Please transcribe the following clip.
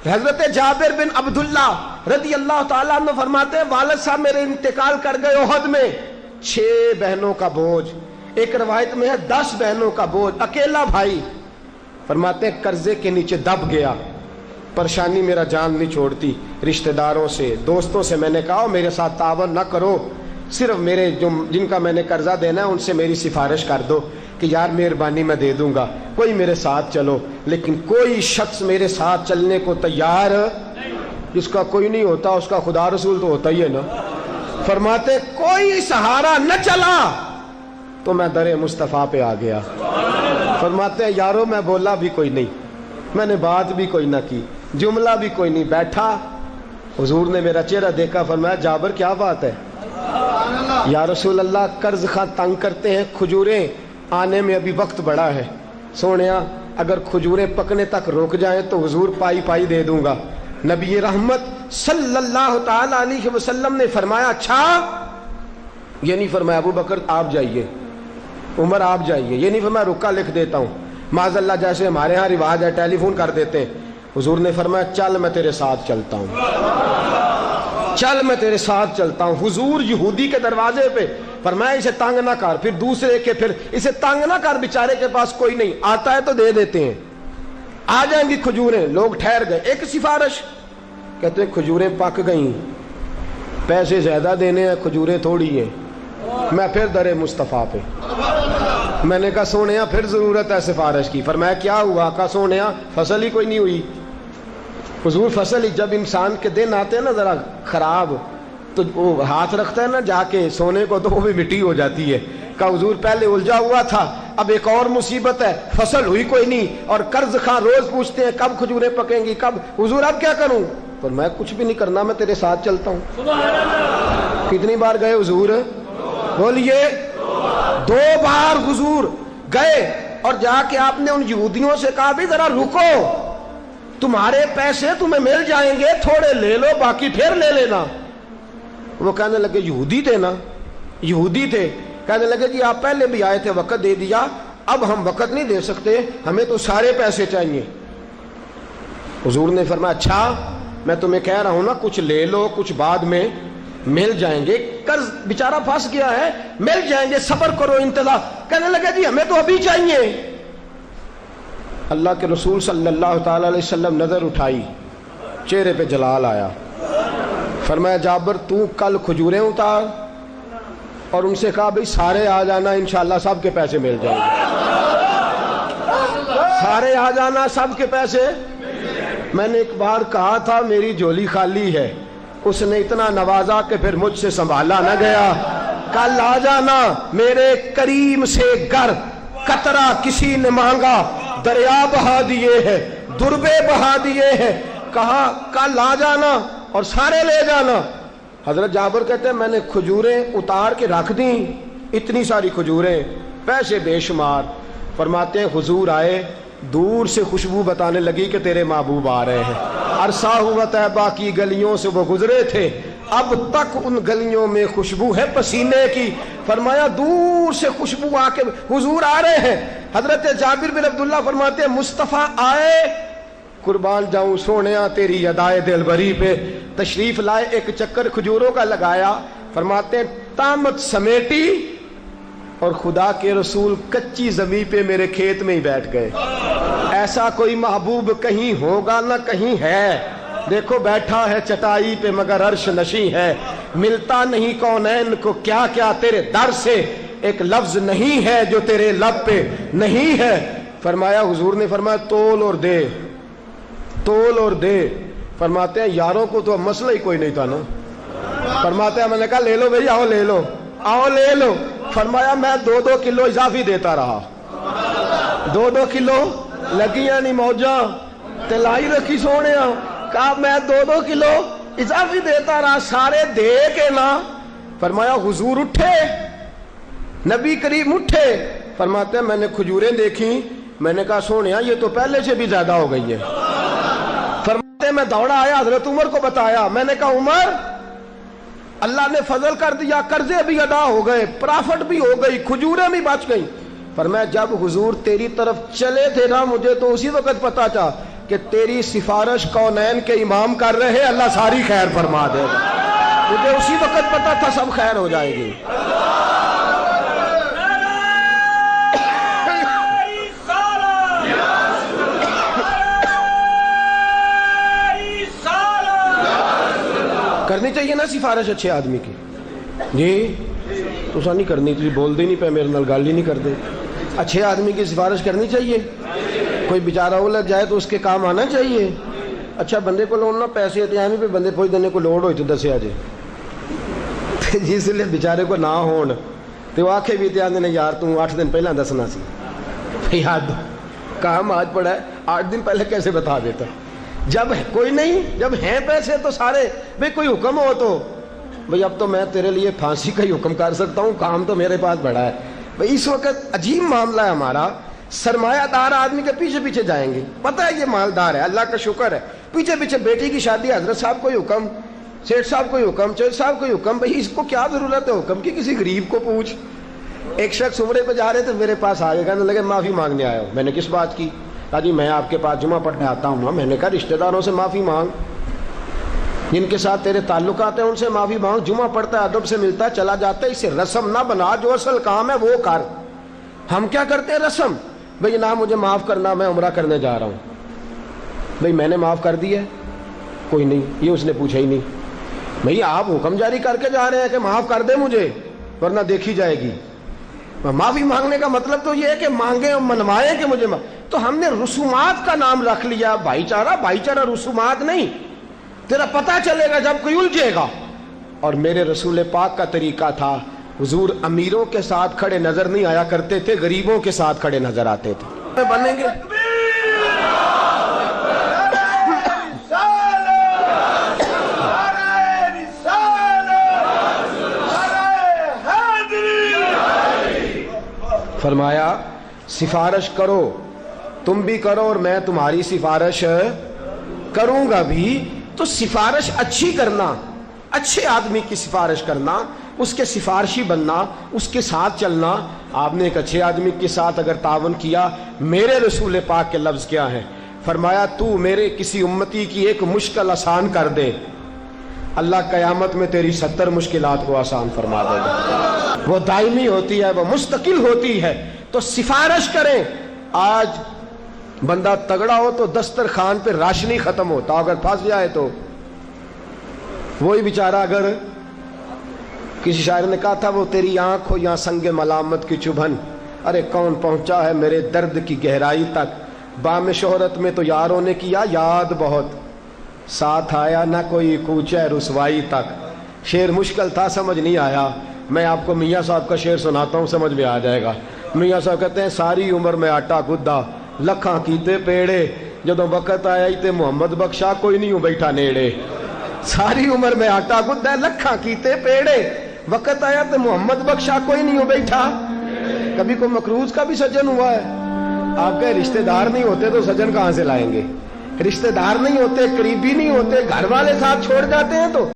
حضرت جابر بن عبداللہ رضی اللہ تعالیٰ عنہ فرماتے ہیں والد صاحب میرے انتقال کر گئے احد میں، 6 بہنوں کا بوجھ، ایک روایت میں ہے 10 بہنوں کا بوجھ، اکیلا بھائی۔ فرماتے ہیں قرضے کے نیچے دب گیا، پریشانی میرا جان نہیں چھوڑتی، رشتہ داروں سے دوستوں سے میں نے کہا میرے ساتھ تعاون نہ کرو، صرف میرے جن کا میں نے قرضہ دینا ہے ان سے میری سفارش کر دو کہ یار مہربانی میں دے دوں گا، کوئی میرے ساتھ چلو۔ لیکن کوئی شخص میرے ساتھ چلنے کو تیار، جس کا کوئی نہیں ہوتا اس کا خدا رسول تو ہوتا ہی ہے نا۔ فرماتے کوئی سہارا نہ چلا تو میں در مصطفیٰ پہ آ گیا۔ فرماتے ہیں یارو میں بولا بھی کوئی نہیں، میں نے بات بھی کوئی نہ کی، جملہ بھی کوئی نہیں، بیٹھا، حضور نے میرا چہرہ دیکھا، فرمایا جابر کیا بات ہے؟ یا رسول اللہ قرض خواہ تنگ کرتے ہیں، کھجوریں آنے میں ابھی وقت بڑا ہے، سونیا اگر کھجوریں پکنے تک رک جائیں تو حضور پائی پائی دے دوں گا۔ نبی رحمت صلی اللہ تعالی علیہ وسلم نے فرمایا اچھا، یہ نہیں فرمایا ابو بکر آپ جائیے، عمر آپ جائیے، یہ نہیں فرمایا رکا لکھ دیتا ہوں، معاذ اللہ جیسے ہمارے ہاں رواج ہے ٹیلی فون کر دیتے ہیں۔ حضور نے فرمایا چل میں تیرے ساتھ چلتا ہوں، چل میں تیرے ساتھ چلتا ہوں۔ حضور یہودی کے دروازے پہ، فرمایا اسے تنگ نہ کر، پھر دوسرے کے، پھر اسے تنگ نہ کر، بیچارے کے پاس کوئی نہیں، آتا ہے تو دے دیتے ہیں، آ جائیں گی کھجوریں۔ لوگ ٹھہر گئے، ایک سفارش، کہتے ہیں کھجوریں پک گئیں، پیسے زیادہ دینے ہیں، کھجوریں تھوڑی ہیں۔ میں پھر در مصطفیٰ پہ، میں نے کہا سونیا پھر ضرورت ہے سفارش کی۔ فرمایا کیا ہوا؟ کہا سونیا فصل ہی کوئی نہیں ہوئی۔ حضور فصل ہی، جب انسان کے دن آتے ہیں نا ذرا خراب تو وہ ہاتھ رکھتا ہے نا جا کے سونے کو تو وہ بھی مٹی ہو جاتی ہے۔ کہا حضور پہلے الجھا ہوا تھا، اب ایک اور مصیبت ہے، فصل ہوئی کوئی نہیں، اور قرض خواہ روز پوچھتے ہیں کب کھجوریں پکیں گی، کب؟ حضور اب کیا کروں؟ پر میں کچھ بھی نہیں کرنا، میں تیرے ساتھ چلتا ہوں۔ کتنی بار گئے حضور؟ بولیے 2 بار حضور گئے، اور جا کے آپ نے ان یہودیوں سے کہا بھی ذرا رکو، تمہارے پیسے تمہیں مل جائیں گے، تھوڑے لے لو باقی پھر لے لینا۔ وہ کہنے لگے یہودی تھے نا، یہودی تھے، کہنے لگے جی آپ پہلے بھی آئے تھے وقت دے دیا، اب ہم وقت نہیں دے سکتے، ہمیں تو سارے پیسے چاہیے۔ حضور نے فرمایا اچھا میں تمہیں کہہ رہا ہوں نا کچھ لے لو، کچھ بعد میں مل جائیں گے، قرض بیچارہ پھنس گیا ہے، مل جائیں گے، صبر کرو، انتظار۔ کہنے لگے جی ہمیں تو ابھی چاہیے۔ اللہ کے رسول صلی اللہ تعالی علیہ وسلم نظر اٹھائی، چہرے پہ جلال آیا، فرمایا جابر تو کل کھجوریں اتار، اور ان سے کہا بھئی سارے آ جانا، انشاءاللہ سب کے پیسے مل جائیں گے، سارے آ جانا سب کے پیسے۔ میں نے ایک بار کہا تھا میری جھولی خالی ہے، اس نے اتنا نوازا کہ پھر مجھ سے سنبھالا نہ گیا۔ کل آ جانا میرے کریم سے گر، قطرہ کسی نے مانگا دریا بہا دیے ہیں، دربے بہا دیے ہیں، کہا کل آ جانا اور سارے لے جانا۔ حضرت جابر کہتے ہیں میں نے کھجوریں اتار کے رکھ دیں، اتنی ساری کھجوریں، پیسے بے شمار۔ فرماتے ہیں حضور آئے، دور سے خوشبو بتانے لگی کہ تیرے محبوب آ رہے ہیں۔ عرصہ ہوا طیبہ کی گلیوں سے وہ گزرے تھے، اب تک ان گلیوں میں خوشبو ہے پسینے کی۔ فرمایا دور سے خوشبو آ کے حضور آ رہے ہیں۔ حضرت جابر بن عبداللہ فرماتے ہیں مصطفیٰ آئے، قربان جاؤں سونیا تیری ادائے دلبری پہ، تشریف لائے، ایک چکر کھجوروں کا لگایا۔ فرماتے ہیں طامت سمیٹی، اور خدا کے رسول کچی زمین پہ میرے کھیت میں ہی بیٹھ گئے۔ ایسا کوئی محبوب کہیں ہوگا نہ کہیں ہے، دیکھو بیٹھا ہے چٹائی پہ مگر عرش نشیں ہے، ملتا نہیں کونین کو کیا کیا تیرے در سے، ایک لفظ نہیں ہے جو تیرے لب پہ نہیں ہے۔ فرمایا حضور نے فرمایا تول اور دے، تول اور دے۔ فرماتے ہیں یاروں کو تو مسئلہ ہی کوئی نہیں تھا نا، فرماتے ہیں میں نے کہا لے لو بھائی، آؤ لے لو، آؤ لے لو۔ فرمایا میں 2-2 کلو اضافی دیتا رہا، 2-2 کلو لگیاں نہیں موجاں تلائی رکھی سونے، کہا میں 2-2 کلو اضافی دیتا رہا، سارے دے کے نا۔ فرمایا حضور اٹھے، نبی کریم اٹھے، فرماتے ہیں میں نے کھجوریں دیکھی، میں نے کہا سونیا یہ تو پہلے سے بھی زیادہ ہو گئی ہے۔ فرماتے ہیں میں دوڑا آیا، حضرت عمر کو بتایا، میں نے کہا عمر اللہ نے فضل کر دیا، قرضے بھی ادا ہو گئے، پرافٹ بھی ہو گئی، کھجوریں بھی بچ گئیں۔ فرمایا جب حضور تیری طرف چلے تھے نا، مجھے تو اسی وقت پتا تھا کہ تیری سفارش کونین کے امام کر رہے، اللہ ساری خیر فرما دے گا. مجھے اسی وقت پتا تھا سب خیر ہو جائے گی. کرنی چاہیے نا سفارش اچھے آدمی کی. جی تو نہیں کرنی، تھی بول دے نہیں پہ میرے نال گل ہی نہیں کرتے. اچھے آدمی کی سفارش کرنی چاہیے. کوئی بیچارہ الجھ جائے تو اس کے کام آنا چاہیے. اچھا بندے کو لوڑ نہ پیسے اتیامی پہ بندے پوچھ دینے کو لوڑ ہوئی تو دسیا جی جس لیے بیچارے کو نہ ہون تو وہ آکھے بھی اتیاں نے یار تم 8 دن پہلے دسنا سی. یاد کام آج پڑا ہے 8 دن پہلے کیسے بتا دیتا. جب کوئی نہیں، جب ہیں پیسے تو سارے بھئی کوئی حکم ہو تو بھئی اب تو میں تیرے لیے پھانسی کا ہی حکم کر سکتا ہوں، کام تو میرے پاس بڑا ہے. بھئی اس وقت عجیب معاملہ ہے ہمارا. سرمایہ دار آدمی کے پیچھے پیچھے جائیں گے، پتہ ہے یہ مالدار ہے، اللہ کا شکر ہے، پیچھے پیچھے بیٹی کی شادی، حضرت صاحب کوئی حکم، سیٹھ صاحب کوئی حکم، چودھری صاحب کوئی حکم. بھئی اس کو کیا ضرورت ہے حکم کی، کسی غریب کو پوچھ. ایک شخص عمرے پہ جا رہے تھے، میرے پاس آ گئے، کہنے لگے معافی مانگنے آیا ہوں. میں نے کس بات کی؟ کہا جی میں آپ کے پاس جمعہ پڑھنے آتا ہوں. میں نے کہا رشتہ داروں سے معافی مانگ، جن کے ساتھ تیرے تعلقات ہیں ان سے معافی مانگ. جمعہ پڑھتا ہے، ادب سے ملتا ہے، چلا جاتا ہے. اسے رسم نہ بنا، جو اصل کام ہے وہ کر. ہم کیا کرتے ہیں رسم. بھئی جناب مجھے معاف کرنا، میں عمرہ کرنے جا رہا ہوں. بھئی میں نے معاف کر دیا ہے؟ کوئی نہیں، یہ اس نے پوچھا ہی نہیں. بھئی آپ حکم جاری کر کے جا رہے ہیں کہ معاف کر دے مجھے ورنہ دیکھی جائے گی. معافی مانگنے کا مطلب تو یہ ہے کہ مانگیں اور منوائیں کہ مجھے تو ہم نے رسومات کا نام رکھ لیا. بھائی چارہ رسومات نہیں. تیرا پتہ چلے گا جب کوئی الجھے گا. اور میرے رسول پاک کا طریقہ تھا، حضور امیروں کے ساتھ کھڑے نظر نہیں آیا کرتے تھے، غریبوں کے ساتھ کھڑے نظر آتے تھے. بنیں گے فرمایا سفارش کرو، تم بھی کرو اور میں تمہاری سفارش کروں گا بھی. تو سفارش اچھی کرنا، اچھے آدمی کی سفارش کرنا، اس کے سفارشی بننا، اس کے ساتھ چلنا. آپ نے ایک اچھے آدمی کے ساتھ اگر تعاون کیا، میرے رسول پاک کے لفظ کیا ہیں؟ فرمایا تو میرے کسی امتی کی ایک مشکل آسان کر دے، اللہ قیامت میں تیری 70 مشکلات کو آسان فرما دے گا. وہ دائمی ہوتی ہے، وہ مستقل ہوتی ہے. تو سفارش کریں. آج بندہ تگڑا ہو تو دسترخوان پہ راشنی ختم ہوتا، اگر پھنس جائے تو وہی بیچارہ. اگر کسی شاعر نے کہا تھا وہ تیری آنکھ ہو یا سنگ ملامت کی چبھن، ارے کون پہنچا ہے میرے درد کی گہرائی تک. بام شہرت میں تو یاروں نے کیا یاد بہت، ساتھ آیا نہ کوئی کوچہ رسوائی تک. شعر مشکل تھا، سمجھ نہیں آیا. میں آپ کو میاں صاحب کا شعر سناتا ہوں، سمجھ میں آ جائے گا. میاں صاحب کہتے ہیں ساری عمر میں آٹا گدا، لکھاں کیتے پیڑے، جدوں وقت آیا ہی تے محمد بخشا کوئی نہیں ہوں بیٹھا نیڑے. ساری عمر میں آٹا گدا، لکھاں کیتے پیڑے، وقت آیا تے محمد بخشا کوئی نہیں ہوں بیٹھا. کبھی کوئی مقروض کا بھی سجن ہوا ہے؟ آپ کے رشتہ دار نہیں ہوتے تو سجن کہاں سے لائیں گے؟ رشتہ دار نہیں ہوتے، قریبی نہیں ہوتے، گھر والے ساتھ چھوڑ جاتے ہیں تو